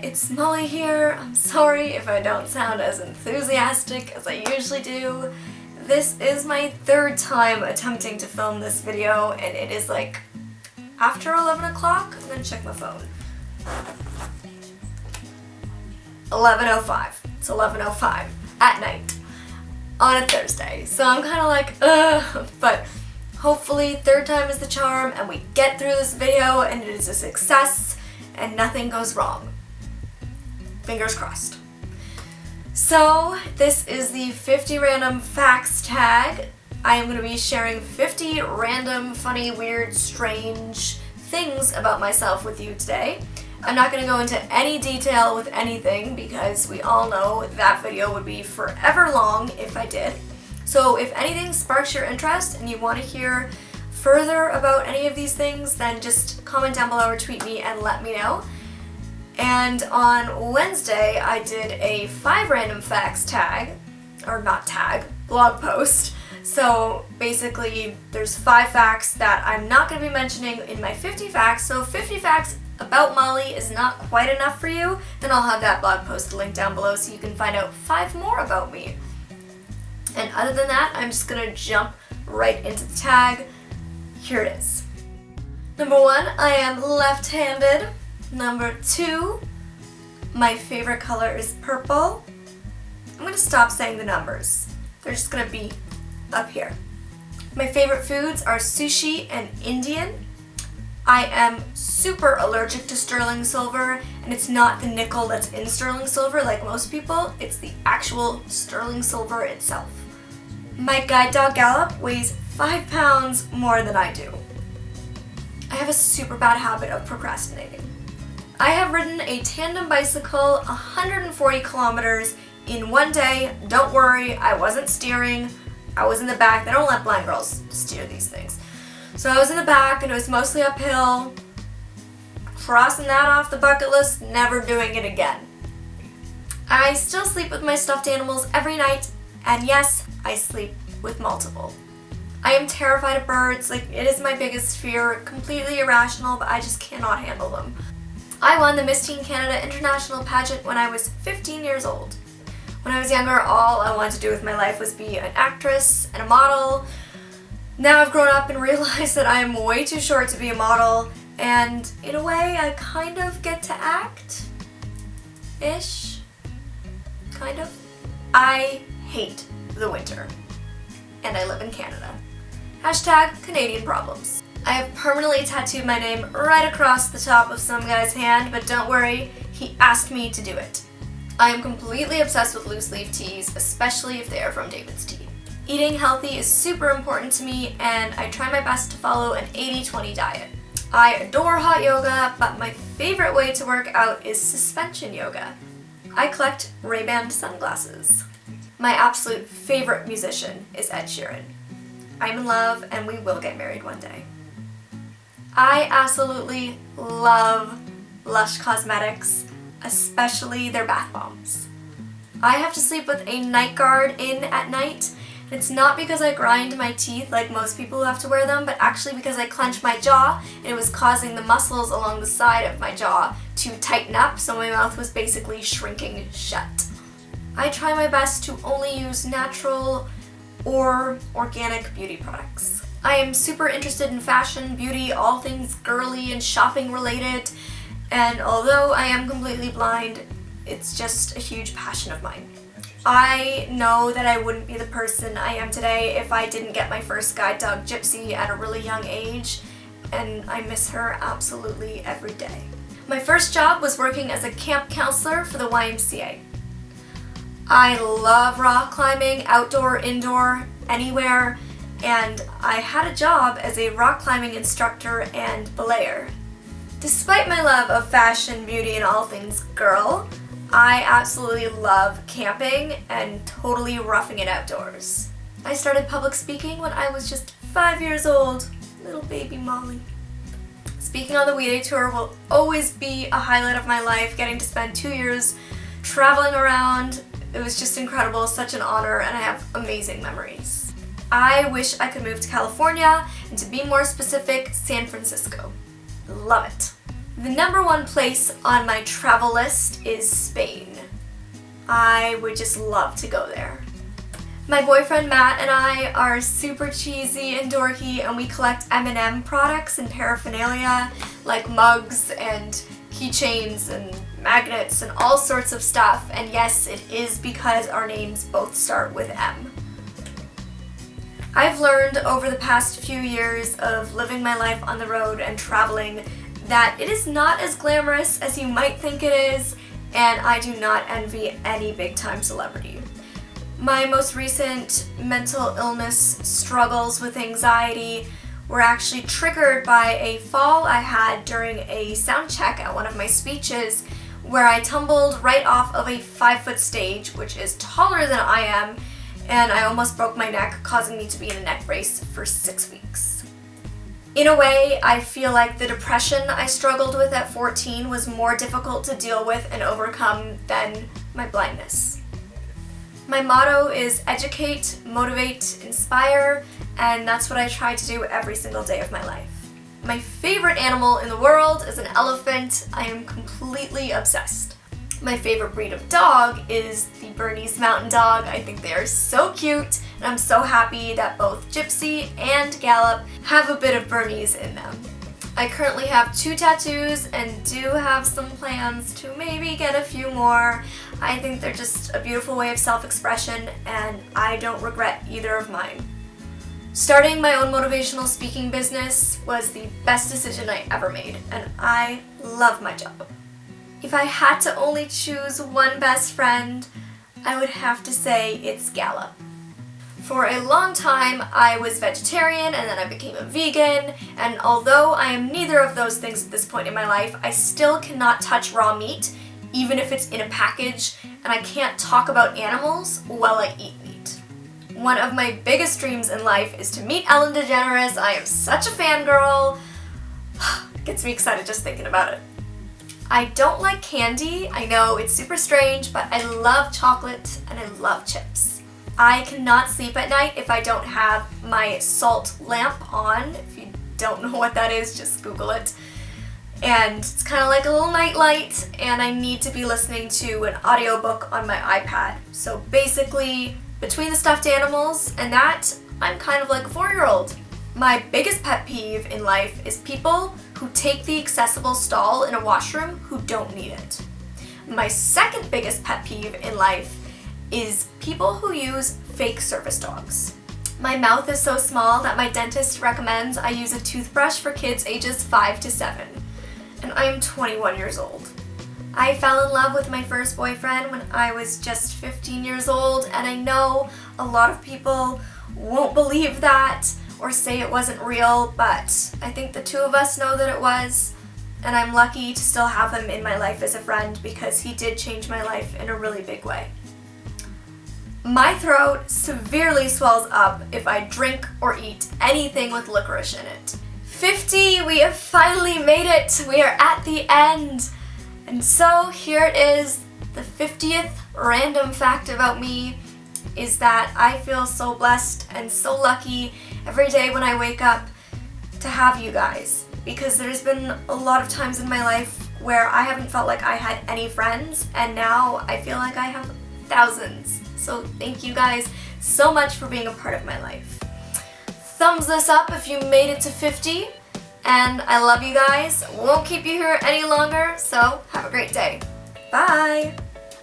it's Molly here. I'm sorry if I don't sound as enthusiastic as I usually do. This is my third time attempting to film this video, and it is like after 11 o'clock. I'm gonna check my phone. 11:05. It's 11:05 at night on a Thursday. So I'm kind of like, but hopefully third time is the charm and we get through this video and it is a success and nothing goes wrong. Fingers crossed. So this is the 50 random facts tag. I am going to be sharing 50 random, funny, weird, strange things about myself with you today. I'm not going to go into any detail with anything because we all know that video would be forever long if I did. So if anything sparks your interest and you want to hear further about any of these things, then just comment down below or tweet me and let me know. And on Wednesday, I did a 5 random facts tag, or not tag, blog post. So basically, there's 5 facts that I'm not going to be mentioning in my 50 facts. So 50 facts about Molly is not quite enough for you, then I'll have that blog post linked down below so you can find out 5 more about me. And other than that, I'm just going to jump right into the tag. Here it is. Number 1, I am left-handed. Number 2, my favorite color is purple. I'm going to stop saying the numbers. They're just going to be up here. My favorite foods are sushi and Indian. I am super allergic to sterling silver, and it's not the nickel that's in sterling silver like most people, it's the actual sterling silver itself. My guide dog Gallop weighs 5 pounds more than I do. I have a super bad habit of procrastinating. I have ridden a tandem bicycle 140 kilometers in one day. Don't worry, I wasn't steering. I was in the back. They don't let blind girls steer these things. So I was in the back and it was mostly uphill. Crossing that off the bucket list, never doing it again. I still sleep with my stuffed animals every night, and yes, I sleep with multiple. I am terrified of birds. Like, it is my biggest fear, completely irrational, but I just cannot handle them. I won the Miss Teen Canada International Pageant when I was 15 years old. When I was younger, all I wanted to do with my life was be an actress and a model. Now I've grown up and realized that I am way too short to be a model, and in a way I kind of get to act-ish. Kind of. I hate the winter, and I live in Canada. Hashtag Canadian problems. I have permanently tattooed my name right across the top of some guy's hand, but don't worry, he asked me to do it. I am completely obsessed with loose leaf teas, especially if they are from David's Tea. Eating healthy is super important to me, and I try my best to follow an 80-20 diet. I adore hot yoga, but my favorite way to work out is suspension yoga. I collect Ray-Ban sunglasses. My absolute favorite musician is Ed Sheeran. I'm in love, and we will get married one day. I absolutely love Lush Cosmetics, especially their bath bombs. I have to sleep with a night guard in at night. It's not because I grind my teeth like most people who have to wear them, but actually because I clench my jaw and it was causing the muscles along the side of my jaw to tighten up, so my mouth was basically shrinking shut. I try my best to only use natural or organic beauty products. I am super interested in fashion, beauty, all things girly and shopping related, and although I am completely blind, it's just a huge passion of mine. I know that I wouldn't be the person I am today if I didn't get my first guide dog, Gypsy, at a really young age, and I miss her absolutely every day. My first job was working as a camp counselor for the YMCA. I love rock climbing, outdoor, indoor, anywhere, and I had a job as a rock climbing instructor and belayer. Despite my love of fashion, beauty, and all things girl, I absolutely love camping and totally roughing it outdoors. I started public speaking when I was just 5 years old, little baby Molly. Speaking on the We Day tour will always be a highlight of my life, getting to spend 2 years traveling around. It was just incredible, such an honor, and I have amazing memories. I wish I could move to California, and to be more specific, San Francisco. Love it. The number one place on my travel list is Spain. I would just love to go there. My boyfriend Matt and I are super cheesy and dorky, and we collect M&M products and paraphernalia like mugs and keychains and magnets and all sorts of stuff, and yes, it is because our names both start with M. I've learned over the past few years of living my life on the road and traveling that it is not as glamorous as you might think it is, and I do not envy any big-time celebrity. My most recent mental illness struggles with anxiety were actually triggered by a fall I had during a sound check at one of my speeches where I tumbled right off of a 5-foot stage, which is taller than I am, and I almost broke my neck, causing me to be in a neck brace for 6 weeks. In a way, I feel like the depression I struggled with at 14 was more difficult to deal with and overcome than my blindness. My motto is educate, motivate, inspire, and that's what I try to do every single day of my life. My favorite animal in the world is an elephant. I am completely obsessed. My favorite breed of dog is the Bernese Mountain Dog. I think they are so cute, and I'm so happy that both Gypsy and Gallop have a bit of Bernese in them. I currently have 2 tattoos and do have some plans to maybe get a few more. I think they're just a beautiful way of self-expression, and I don't regret either of mine. Starting my own motivational speaking business was the best decision I ever made, and I love my job. If I had to only choose one best friend, I would have to say it's Gallop. For a long time, I was vegetarian and then I became a vegan, and although I am neither of those things at this point in my life, I still cannot touch raw meat, even if it's in a package, and I can't talk about animals while I eat meat. One of my biggest dreams in life is to meet Ellen DeGeneres. I am such a fangirl. Gets me excited just thinking about it. I don't like candy. I know it's super strange, but I love chocolate and I love chips. I cannot sleep at night if I don't have my salt lamp on. If you don't know what that is, just Google it. And it's kind of like a little night light, and I need to be listening to an audiobook on my iPad. So basically, between the stuffed animals and that, I'm kind of like a 4-year-old. My biggest pet peeve in life is people who take the accessible stall in a washroom who don't need it. My second biggest pet peeve in life is people who use fake service dogs. My mouth is so small that my dentist recommends I use a toothbrush for kids ages 5 to 7, and I am 21 years old. I fell in love with my first boyfriend when I was just 15 years old, and I know a lot of people won't believe that or say it wasn't real, but I think the two of us know that it was, and I'm lucky to still have him in my life as a friend because he did change my life in a really big way. My throat severely swells up if I drink or eat anything with licorice in it. 50, we have finally made it! We are at the end! And so here it is, the 50th random fact about me is that I feel so blessed and so lucky every day when I wake up to have you guys, because there's been a lot of times in my life where I haven't felt like I had any friends, and now I feel like I have thousands. So thank you guys so much for being a part of my life. Thumbs this up if you made it to 50, and I love you guys. Won't keep you here any longer, so have a great day. Bye!